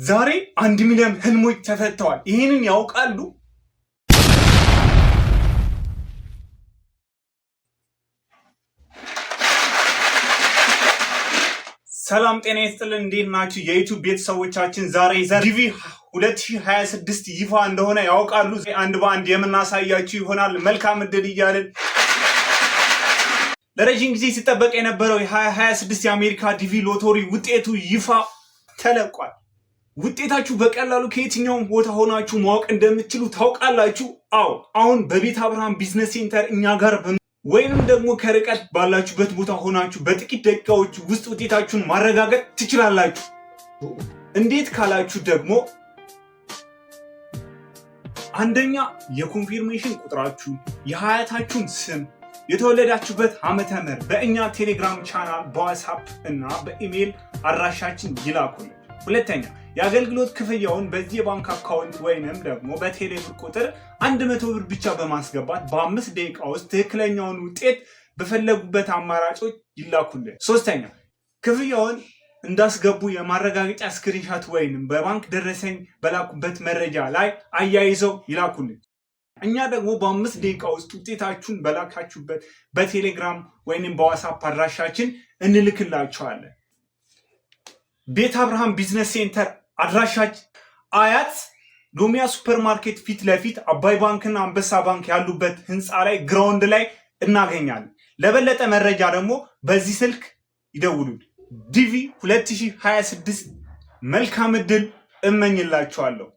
ዛሬ 1 ሚሊዮን ህልሞች ተፈተዋል። ይሄንን ያውቃሉ? ሰላም ጤና ይስጥልን። እንዴት ናችሁ የዩቲዩብ ቤተሰቦቻችን? ዛሬ ዲቪ 2026 ይፋ እንደሆነ ያውቃሉ? አንድ በአንድ የምናሳያችሁ ይሆናል። መልካም እድል እያልን ለረጅም ጊዜ ሲጠበቅ የነበረው የ2026 የአሜሪካ ዲቪ ሎተሪ ውጤቱ ይፋ ተለቋል። ውጤታችሁ በቀላሉ ከየትኛውም ቦታ ሆናችሁ ማወቅ እንደምትችሉ ታውቃላችሁ? አዎ፣ አሁን በቤት አብርሃም ቢዝነስ ሴንተር እኛ ጋር ወይንም ደግሞ ከርቀት ባላችሁበት ቦታ ሆናችሁ በጥቂት ደቂቃዎች ውስጥ ውጤታችሁን ማረጋገጥ ትችላላችሁ። እንዴት ካላችሁ ደግሞ አንደኛ የኮንፊርሜሽን ቁጥራችሁ፣ የሀያታችሁን ስም፣ የተወለዳችሁበት ዓመተ ምህረት በእኛ ቴሌግራም ቻናል፣ በዋትስአፕ እና በኢሜይል አድራሻችን ይላኩልን። ሁለተኛ የአገልግሎት ክፍያውን በዚህ የባንክ አካውንት ወይንም ደግሞ በቴሌብር ቁጥር 100 ብር ብቻ በማስገባት በ5 ደቂቃ ውስጥ ትክክለኛውን ውጤት በፈለጉበት አማራጮች ይላኩልን። ሶስተኛ ክፍያውን እንዳስገቡ የማረጋገጫ ስክሪንሻት ወይንም በባንክ ደረሰኝ በላኩበት መረጃ ላይ አያይዘው ይላኩልን። እኛ ደግሞ በ5 ደቂቃ ውስጥ ውጤታችሁን በላካችሁበት በቴሌግራም ወይንም በዋትስአፕ አድራሻችን እንልክላችኋለን። ቤት አብርሃም ቢዝነስ ሴንተር አድራሻችን አያት ሎሚያ ሱፐርማርኬት ፊት ለፊት አባይ ባንክና አንበሳ ባንክ ያሉበት ህንፃ ላይ ግራውንድ ላይ እናገኛለን። ለበለጠ መረጃ ደግሞ በዚህ ስልክ ይደውሉን። ዲቪ 2026 መልካም እድል እመኝላችኋለሁ።